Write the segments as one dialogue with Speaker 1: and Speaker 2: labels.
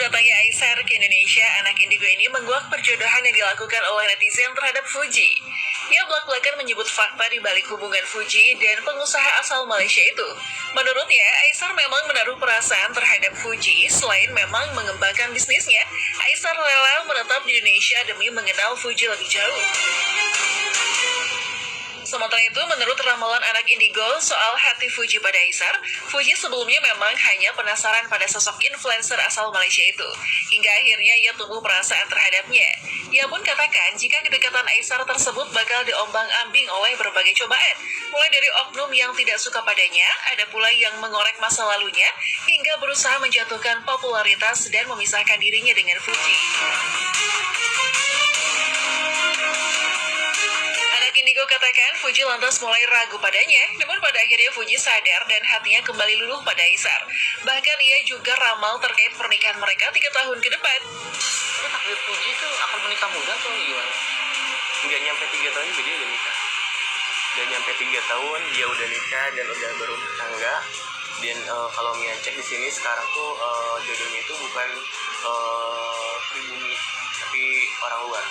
Speaker 1: datangnya Aisar ke Indonesia, anak indigo ini menguak perjodohan yang dilakukan oleh netizen terhadap Fuji. Ia belak-belakan menyebut fakta di balik hubungan Fuji dan pengusaha asal Malaysia itu. Menurutnya, Aisar memang menaruh perasaan terhadap Fuji selain memang mengembangkan bisnisnya. Aisar rela menetap di Indonesia demi mengenal Fuji lebih jauh. Sementara itu, menurut ramalan anak indigo soal hati Fuji pada Aisar, Fuji sebelumnya memang hanya penasaran pada sosok influencer asal Malaysia itu. Hingga akhirnya ia tumbuh perasaan terhadapnya. Ia pun katakan jika kedekatan Aisar tersebut bakal diombang-ambing oleh berbagai cobaan. Mulai dari oknum yang tidak suka padanya, ada pula yang mengorek masa lalunya, hingga berusaha menjatuhkan popularitas dan memisahkan dirinya dengan Fuji. Indigo katakan Fuji lantas mulai ragu padanya, namun pada akhirnya Fuji sadar dan hatinya kembali luluh pada Aisar. Bahkan ia juga ramal terkait pernikahan mereka 3 tahun ke depan.
Speaker 2: Tapi takdir Fuji itu akan menikah muda atau gimana?
Speaker 3: Nggak nyampe 3 tahun juga dia udah nikah. Nggak nyampe 3 tahun dia udah nikah dan udah berumah tangga. Dan kalau Mia cek di sini sekarang tuh jodohnya itu bukan pribumi, tapi orang luar.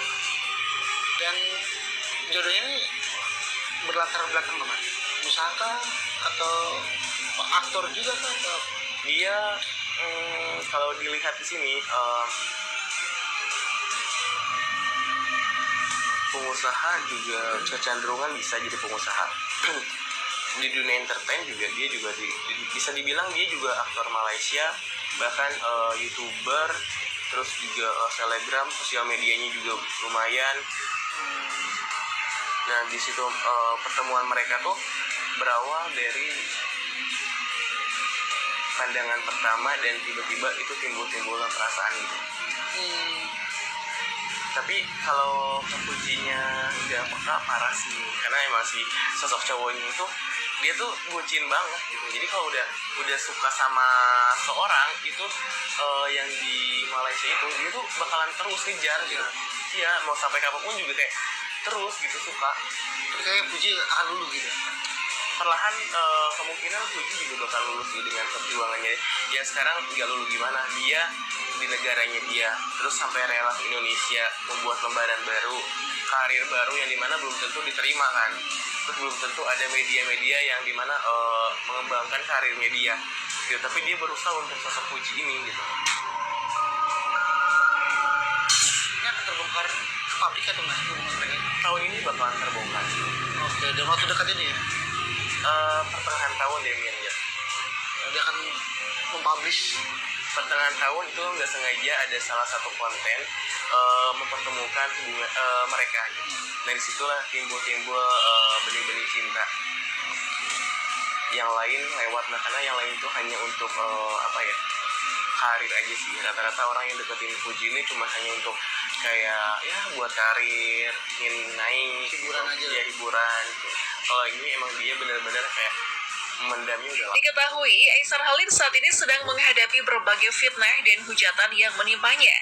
Speaker 2: Dan jodohnya ini berlatar belakang apa? Usaha atau aktor juga kan? Atau?
Speaker 3: Dia kalau dilihat di sini pengusaha juga kecenderungan bisa jadi pengusaha. Di dunia entertain juga dia juga bisa dibilang dia juga aktor Malaysia, bahkan YouTuber, terus juga selebgram, sosial medianya juga lumayan. Nah di situ pertemuan mereka tuh berawal dari pandangan pertama dan tiba-tiba itu timbul perasaan gitu. Tapi kalau Fujinya nggak peka parah sih, karena emang si sosok cowoknya itu dia tuh bucin banget gitu. Jadi kalau udah suka sama seorang itu yang di Malaysia itu dia tuh bakalan terus ngejar gitu. Iya, mau sampai kapanpun juga kayak terus gitu suka.
Speaker 2: Tapi kayak Fuji akan luluh gitu.
Speaker 3: Perlahan kemungkinan Fuji juga bakal lulus gitu dengan perjuangannya. Ya sekarang nggak lulus gimana, dia di negaranya dia terus sampai rela ke Indonesia membuat lembaran baru, karir baru yang dimana belum tentu diterima kan. Terus belum tentu ada media-media yang dimana mengembangkan karir media gitu. Tapi dia berusaha untuk sosok Fuji ini gitu.
Speaker 2: Ini akan terbongkar pabrik atau nggak hubungan mereka?
Speaker 3: Tahun ini bakalan terbongkar.
Speaker 2: Oke, dan waktu dekat ini ya?
Speaker 3: Pertengahan tahun Demian ya.
Speaker 2: Dia akan mempublish
Speaker 3: pertengahan tahun itu nggak sengaja ada salah satu konten mempertemukan hubungan mereka gitu. Dari situlah timbul benih-benih cinta. Yang lain lewat, nah karena yang lain itu hanya untuk karir aja sih. Rata-rata orang yang deketin Fuji ini cuma hanya untuk kayak ya buat karir, ingin naik,
Speaker 2: hiburan aja
Speaker 3: ya hiburan gitu. Kalau ini emang dia benar-benar kayak mendamnya udah lama.
Speaker 1: Diketahui, Aisar Khalid saat ini sedang menghadapi berbagai fitnah dan hujatan yang menimpanya.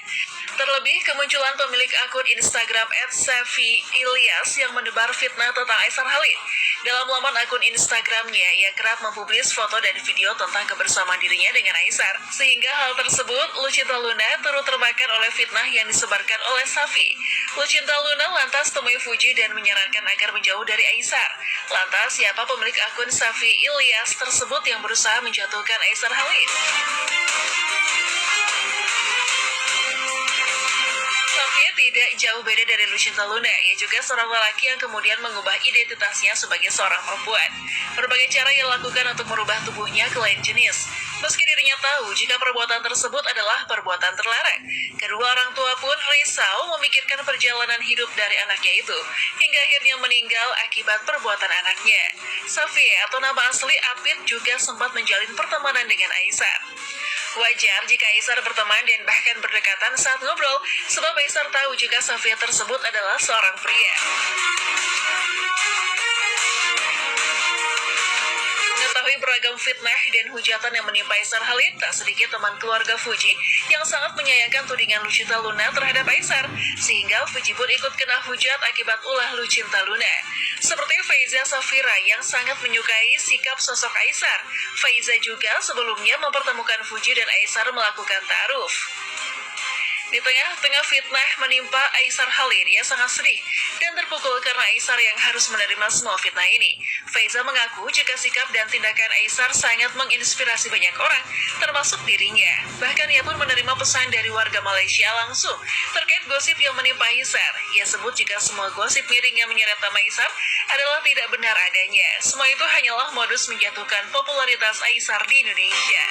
Speaker 1: Terlebih, kemunculan pemilik akun Instagram @safi_ilyas yang menebar fitnah tentang Aisar Khalid. Dalam laman akun Instagramnya, ia kerap mempublis foto dan video tentang kebersamaan dirinya dengan Aisar. Sehingga hal tersebut, Lucinta Luna turut termakan oleh fitnah yang disebarkan oleh Safi. Lucinta Luna lantas temui Fuji dan menyarankan agar menjauh dari Aisar. Lantas, siapa pemilik akun Safi Ilyas tersebut yang berusaha menjatuhkan Aisar Khalid? Tidak jauh beda dari Lucinta Luna, ia juga seorang lelaki yang kemudian mengubah identitasnya sebagai seorang perempuan. Berbagai cara ia lakukan untuk merubah tubuhnya ke lain jenis. Meski dirinya tahu jika perbuatan tersebut adalah perbuatan terlarang, kedua orang tua pun risau memikirkan perjalanan hidup dari anaknya itu, hingga akhirnya meninggal akibat perbuatan anaknya. Safi atau nama asli Apit juga sempat menjalin pertemanan dengan Aisar. Wajar jika Aisar berteman dan bahkan berdekatan saat ngobrol, sebab Aisar tahu jika Safia tersebut adalah seorang pria. Mengetahui beragam fitnah dan hujatan yang menimpa Aisar Khalid, tak sedikit teman keluarga Fuji yang sangat menyayangkan tudingan Lucinta Luna terhadap Aisar, sehingga Fuji pun ikut kena hujat akibat ulah Lucinta Luna. Seperti Faiza Safira yang sangat menyukai sikap sosok Aisar. Faiza juga sebelumnya mempertemukan Fuji dan Aisar melakukan ta'aruf. Di tengah-tengah fitnah menimpa Aisar Khalid, ia sangat sedih dan terpukul karena Aisar yang harus menerima semua fitnah ini. Faiza mengaku jika sikap dan tindakan Aisar sangat menginspirasi banyak orang, termasuk dirinya. Bahkan ia pun menerima pesan dari warga Malaysia langsung terkait gosip yang menimpa Aisar. Ia sebut jika semua gosip miring yang menyeret nama Aisar adalah tidak benar adanya. Semua itu hanyalah modus menjatuhkan popularitas Aisar di Indonesia.